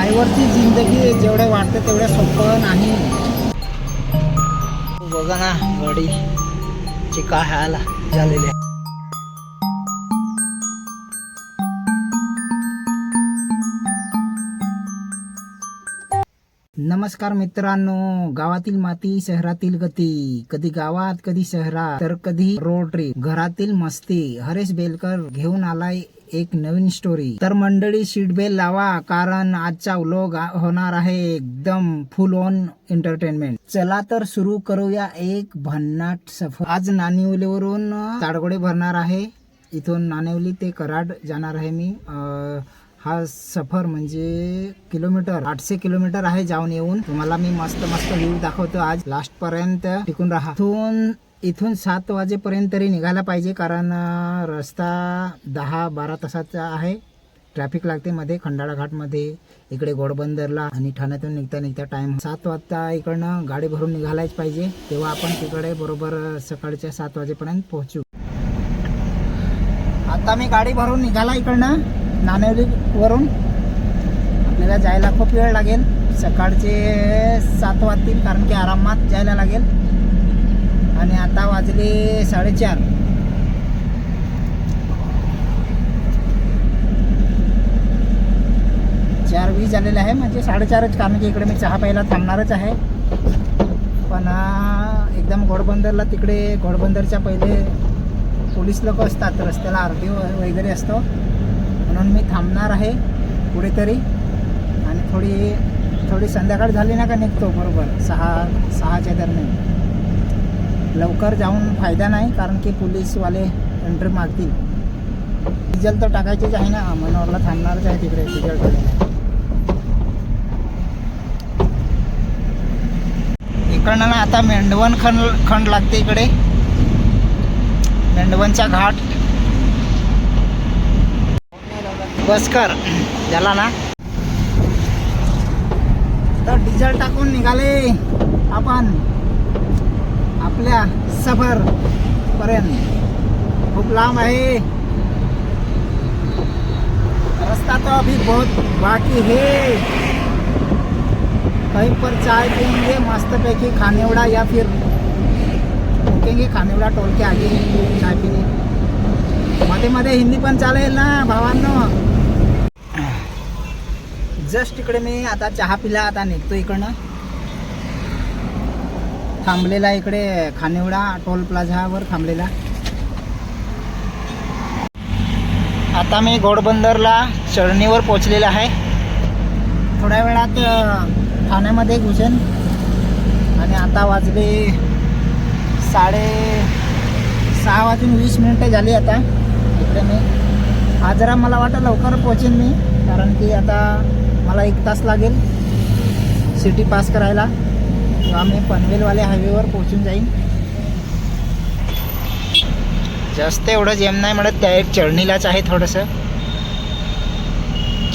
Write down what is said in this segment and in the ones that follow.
हायवरची जिंदगी जेवढं वाटतं तेवढं सोपं नाही. बघा ना गाडीची काय हाल झालेले आहे. नमस्कार मित्रांनो, गावातील माती शहरातील गती, कधी गावात कधी शहरात तर कधी रोड ट्रिप, घरातील मस्ती. हरेश बेलकर घेऊन आलाय एक नवीन स्टोरी. तर मंडळी सीट बेल्ट लावा, कारण आजचा व्लॉग होणार आहे एकदम फुल ऑन एंटरटेनमेंट. चला तर सुरू करूया एक भन्नाट सफर. आज नानिवलीवरून ताडगोडे भरणार आहे. इथून नानिवली ते कराड जाणार आहे मी. हा सफर म्हणजे किलोमीटर 800 किलोमीटर आहे जाऊन येऊन. तुम्हाला मी मस्त व्ह्यू दाखवतो. आज लास्ट पर्यंत टिकून राहा. इथून 7 वाजेपर्यंत तरी निघायला पाहिजे, कारण रस्ता 10-12 तासाचा आहे. ट्रॅफिक लागते मध्ये खंडाळा घाट मध्ये, इकडे घोडबंदरला, आणि ठाण्यातून निघता टाइम 7 वाजता इकडनं गाडी भरून निघायलाच पाहिजे. तेव्हा आपण तिकडे बरोबर सकाळच्या 7 वाजेपर्यंत पोहोचू. आता मी गाडी भरून निघाला इकडनं नानिवली वरून. आपल्याला जायला खूप वेळ लागेल. सकाळचे 7 वाजतील, कारण की आरामात जायला लागेल. आणि आता वाजले 4:30. चार 20 झालेले आहे, म्हणजे 4:30, कारण की इकडे मी चहा प्यायला थांबणारच आहे. पण एकदम घोडबंदरला, तिकडे घोडबंदरच्या पहिले पोलीस लोक असतात, रस्त्याला आरटी वगैरे असतो, म्हणून मी थांबणार आहे कुठेतरी. आणि थोडी संध्याकाळ झाली ना का निघतो बरोबर 6च्या दरम्यान. लवकर जाऊन फायदा नाही, कारण की पोलीसवाले एंट्री मागतील. डिझेल तर टाकायचेच आहे ना, मनोहरला थांबणारच आहे तिकडे डिझेल टाकायला. इकडनं ना आता मेंढवन खंड लागते इकडे, मेंढवनचा घाट. बसकर झाला ना. तर डिझेल टाकून निघाले आपण आपल्या सफर पर्यंत. खूप लांब आहे रास्ता, तो अभी बहुत बाकी है. कहीं पर चाय पियेंगे मस्त पैकी, खानेवड़ा, या फिर रुकेंगे खानेवड़ा टोल के आगे चाय पीने. मध्ये हिंदी पण चालेल ना भावांनो. जस्ट इकडे मी आता चहा पिला, आता निघतो इकडनं. थांबलेला इकडे खानेवडा टोल प्लाझावर थांबलेला. आता मी घोडबंदरला चढणीवर पोचलेला आहे. थोड्या वेळात ठाण्यामध्ये घुसेन. आणि आता वाजले 6:20 झाली आता इकडे मी. आज जरा मला वाटतं लवकर पोचेन मी, कारण की आता मला 1 तास लागेल सिटी पास करायला. तेव्हा मी पनवेलवाले हायवेवर पोचून जाईन. जास्त एवढं जॅम नाही म्हणत, त्या एक चढणीलाच आहे, थोडंसं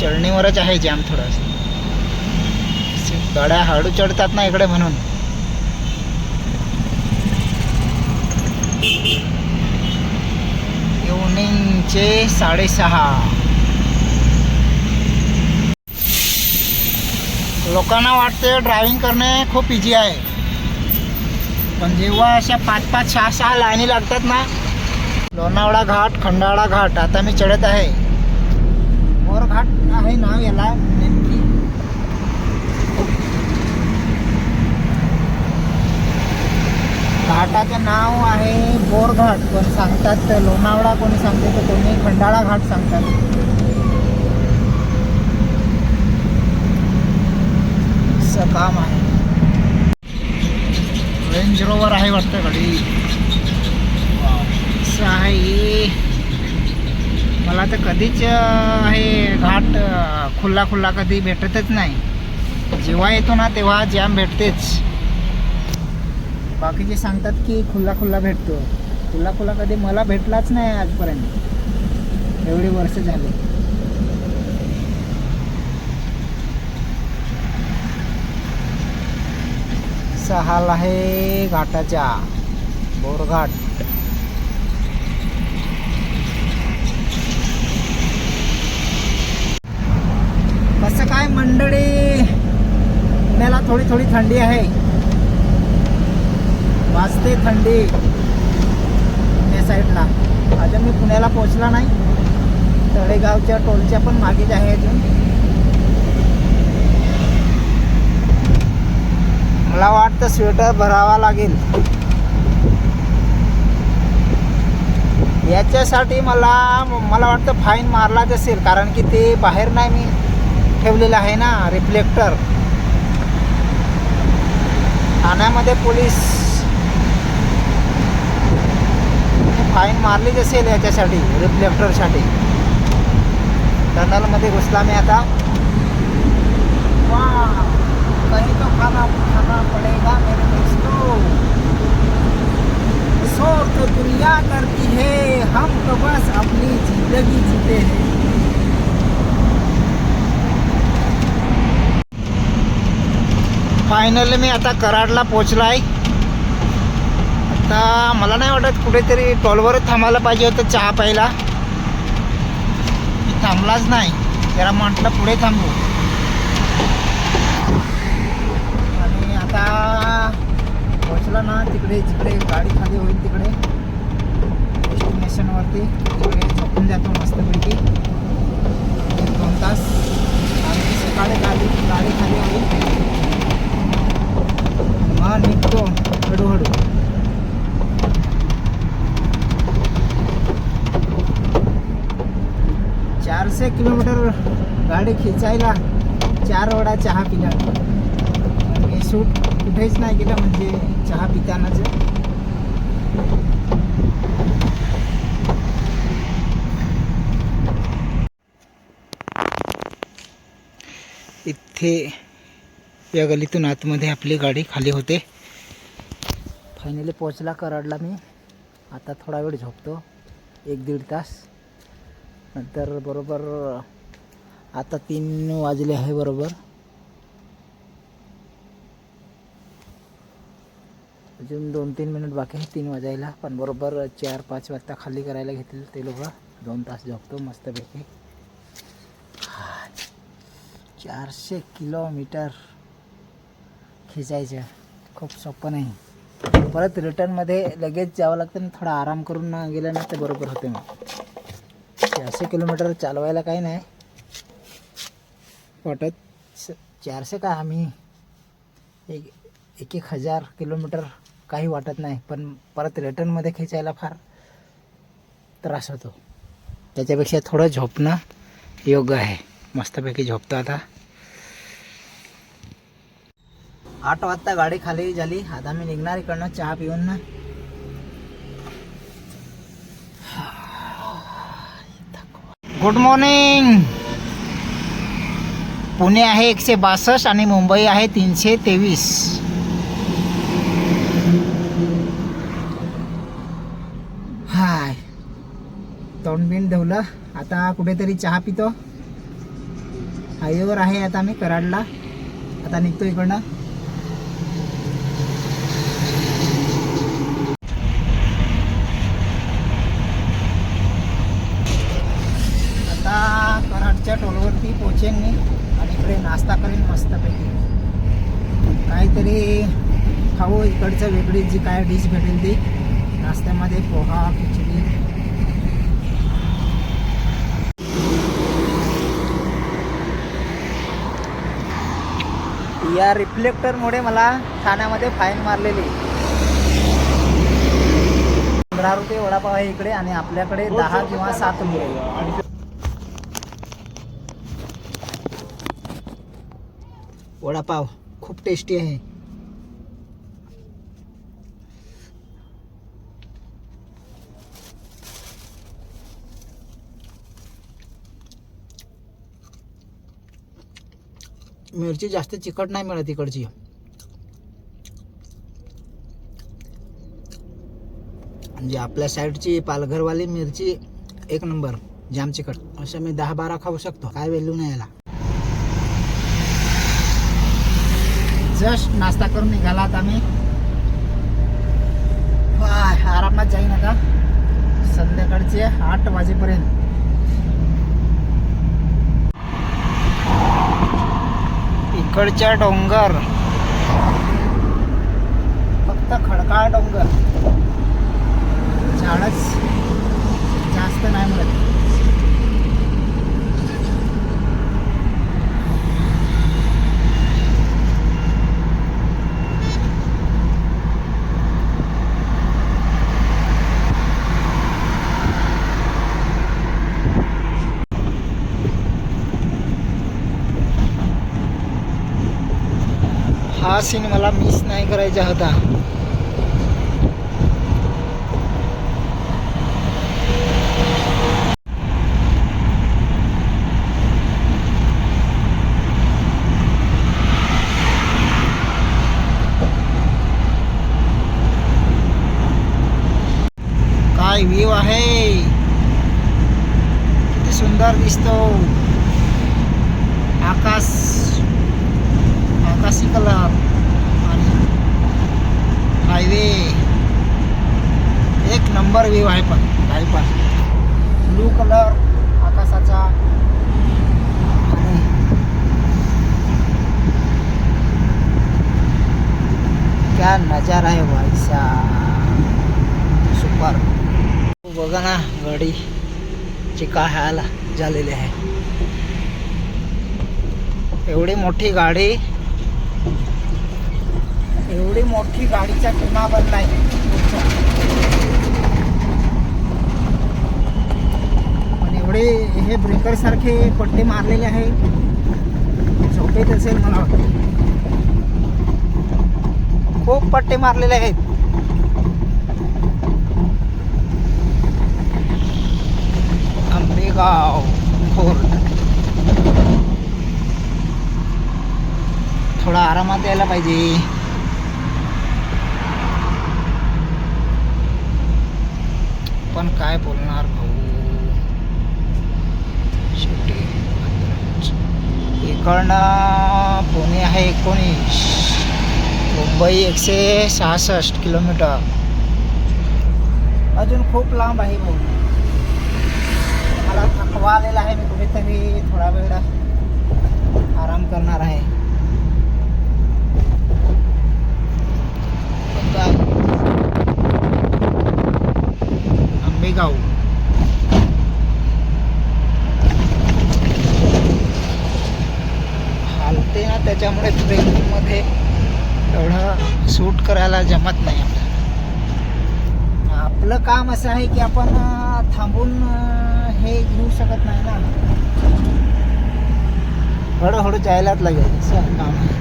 चढणीवरच आहे जॅम थोडंसं. गाड्या हळू चढतात ना इकडे, म्हणून. इव्हनिंगचे 6:30. लोकांना वाटते ड्रायव्हिंग करणे खूप इझी आहे, पण जेव्हा अशा 5-5, 6-6 लाईनी लागतात ना. लोणावळा घाट, खंडाळा घाट आता मी चढत आहे. बोर घाट आहे नाव याला नेमकी. घाटाचे नाव आहे बोरघाट. कोणी सांगतात लोणावळा, कोणी सांगते तर कोणी खंडाळा घाट सांगतात. काम आहे. रेंज रोवर आहे वाटतं गाडी. असं आहे. मला तर कधीच हे घाट खुल्ला कधी भेटतच नाही. जेव्हा येतो ना तेव्हा जॅम भेटतेच. बाकीचे सांगतात की खुल्ला भेटतो. खुल्ला कधी मला भेटलाच नाही आजपर्यंत, एवढी वर्ष झाली. हाल आहे घाटाच्या, बोरघाट. कसं काय मंडळी, थोडी थोडी थंडी आहे, वाजते थंडी त्या साईडला. अजून मी पुण्याला पोहोचला नाही, तळेगावच्या टोलच्या पण मागेच आहे अजून. मला वाटतं स्वेटर भरावा लागेल. याच्यासाठी मला वाटतं फाईन मारलाच असेल, कारण की ते बाहेर नाही मी ठेवलेलं आहे ना रिफ्लेक्टर. ठाण्यामध्ये पोलीस फाईन मारलीच असेल याच्यासाठी, रिफ्लेक्टरसाठी. टनलमध्ये घुसला मी आता. वाह, कहीं तो खाना पड़ेगा मेरे दोस्तों. सो तो दुनिया करती है, हम तो बस अपनी जिंदगी जीते हैं. फायनली मी आता कराडला पोचलो आहे. आता मला नाही वाटत कुठेतरी टोलवरच थांबायला पाहिजे होतं चहा प्यायला. मी थांबलाच नाही, जरा म्हटलं पुढे थांबू. आणि आता पोचला ना तिकडे, जिकडे गाडी खाली होईल तिकडे डेस्टिनेशनवरती, तिकडे झोपून जातो मस्तपैकी 1-2 तास. आणि सकाळी गाडी खाली होईल, मग निघतो हळूहळू. चारशे किलोमीटर गाडी खिचायला 4 वेळा चहा पिला. हे शूट कुठेच नाही गेलं, म्हणजे चहा पितानाच. इथे या गलीतून आतमध्ये आपली गाडी खाली होते. फायनली पोचला कराडला मी. आता थोडा वेळ झोपतो, 1-1.5 तास. नंतर बरोबर आता 3 वाजले आहे बरोबर. अजून 2-3 मिनिट बाकी आहे 3 वाजायला. पण बरोबर 4-5 वाजता खाली करायला घेतले ते लोक. 2 तास झोपतो मस्तपैकी. 400 किलोमीटर खिचायचं खूप सोपं नाही. परत रिटर्नमध्ये लगेच जावं लागतं ना, थोडा आराम करून गेलं ना तर बरोबर होते. मग 400 किलोमीटर चालवायला काही नाही वाटत. 400 का, आम्ही 1,000 किलोमीटर काही वाटत नाही. पण परत रिटर्नमध्ये खिचायला फार त्रास होतो. त्याच्यापेक्षा थोडं झोपणं योग्य आहे. मस्तपैकी झोपतो आता. 8 वाजता गाडी खाली झाली. आता मी निघणार इकडनं चहा पिऊन ना. Good morning. पुणे आहे 162 आणि मुंबई आहे 323. हाय, तोंडबिंड धुवलं. आता कुठेतरी चहा पितो. हायवेवर आहे आता मी कराडला. आता निघतो इकडनं. आता कराडच्या टोलवरती पोचेन मी आणि इकडे नाश्ता करेन मस्तपैकी. काहीतरी खाऊ इकडचं, वेगळी जी काय डिश भेटेल ती. नाश्त्यामध्ये पोहा, खिचडी. या रिफ्लेक्टरमुळे मला ठाण्यामध्ये फाईन मारलेली. 15 रुपये वडापाव आहे इकडे आणि आपल्याकडे 10 किंवा 7 रुपये. वडापाव खूप टेस्टी आहे. मिरची जास्त तिखट नाही मिळत इकडची. म्हणजे आपल्या साईडची पालघरवाली मिरची 1 नंबर, जाम तिखट. असं मी 10-12 खाऊ शकतो, काय व्हॅल्यू नाही याला. जस्ट नाश्ता करून निघाला आता मी. आरामात जाईन आता संध्याकाळचे 8 वाजेपर्यंत. इकडच्या डोंगर फक्त खडकाळ डोंगर, झाडच जास्त नाही मिळत. हा सीन मला मिस नाही करायचा होता. काय व्ह्यू आहे, किती सुंदर दिसतो. आकाशी कलर आणि हायवे, एक नंबर व्ह्यू आहे. पण काही पण ब्लू कलर आकाशाचा आणि क्या नजारा आहे भाई साहब, सुपर. बघा ना गाडीची काय हाल झालेली आहे. एवढी मोठी गाडी, एवढी मोठी गाडीचा किमा बनलाय. पण एवढे हे ब्रेकर सारखे पट्टे मारलेले आहे, झोपेत असेल मला वाटतं. खूप पट्टे मारलेले आहेत. आंबेगाव फोर्ट. थोडा आरामात यायला पाहिजे. पण काय बोलणार भाऊ, शेवटी इकडनं पुणे आहे 19, मुंबई 166 किलोमीटर. अजून खूप लांब आहे भाऊ. मला थकवा आलेला आहे. मी कुठेतरी थोडा वेळ आराम करणार आहे. आंबेगाव हालते ना, त्याच्यामुळे ट्रेनमध्ये एवढं शूट करायला जमत नाही आपल्याला. आपलं काम असं आहे की आपण थांबून हे घेऊ शकत नाही ना, हळूहळू जायलाच लागेल असं काम आहे.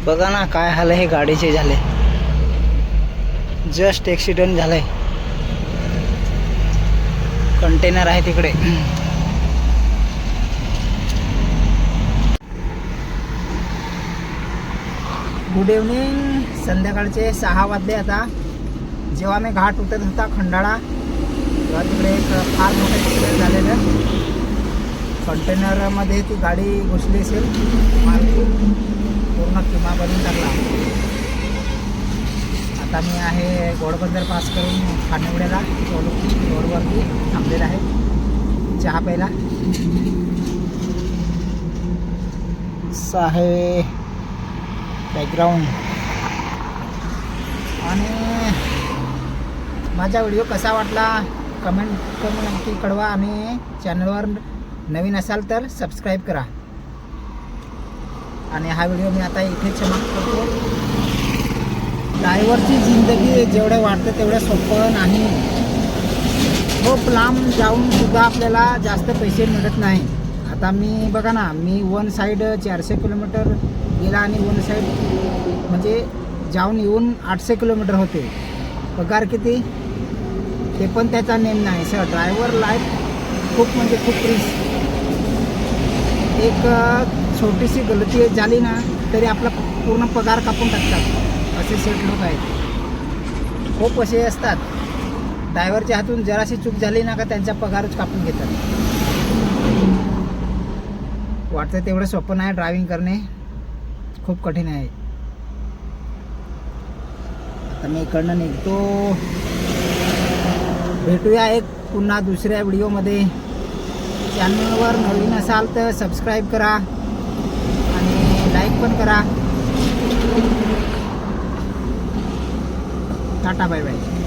बघा ना काय हाल आहे गाडीचे झाले. जस्ट ॲक्सिडेंट झालंय. कंटेनर आहे तिकडे. Good evening. संध्याकाळचे 6 वाजले आता. जेव्हा मी घाट उतरत होता खंडाळा, तेव्हा तिकडे एक फार मोठं ॲक्सिडेंट झालेलं. कंटेनरमध्ये ती गाडी घुसली असेल, पूर्ण किमा बनवून टाकला. आता मी आहे घोडबंदर पास करून खानिवड्याला रोडवरती थांबलेला आहे चहा प्यायला. आहे बॅकग्राऊंड. आणि माझा व्हिडिओ कसा वाटला कमेंट करून नक्की कळवा. आणि चॅनलवर नवीन असाल तर सबस्क्राईब करा. आणि हा व्हिडिओ मी आता इथे समाप्त करतो. ड्रायव्हरची जिंदगी जेवढं वाटतं तेवढं सोपं नाही. खूप लांब जाऊन सुद्धा आपल्याला जास्त पैसे मिळत नाही. आता मी बघा ना, मी वन साईड 400 किलोमीटर गेला आणि वन साईड म्हणजे जाऊन येऊन 800 किलोमीटर होते. पगार किती ते पण त्याचा नेम नाही. सर ड्रायव्हर लाईफ खूप म्हणजे खूप रिस्क. एक छोटीशी गलती झाली ना तरी आपला पूर्ण पगार कापून टाकतात. असे सेट लोक आहेत. खूप असे असतात, ड्रायव्हरच्या हातून जराशी चूक झाली ना का त्यांचा पगारच कापून घेतात. वाटतं तेवढं सोपं नाही ड्रायव्हिंग करणे, खूप कठीण आहे. तर मी इकडनं निघतो. भेटूया एक पुन्हा दुसऱ्या व्हिडिओमध्ये. चॅनलवर नवीन असाल तर सबस्क्राईब करा आणि लाईक पण करा. Ta-ta bye bye.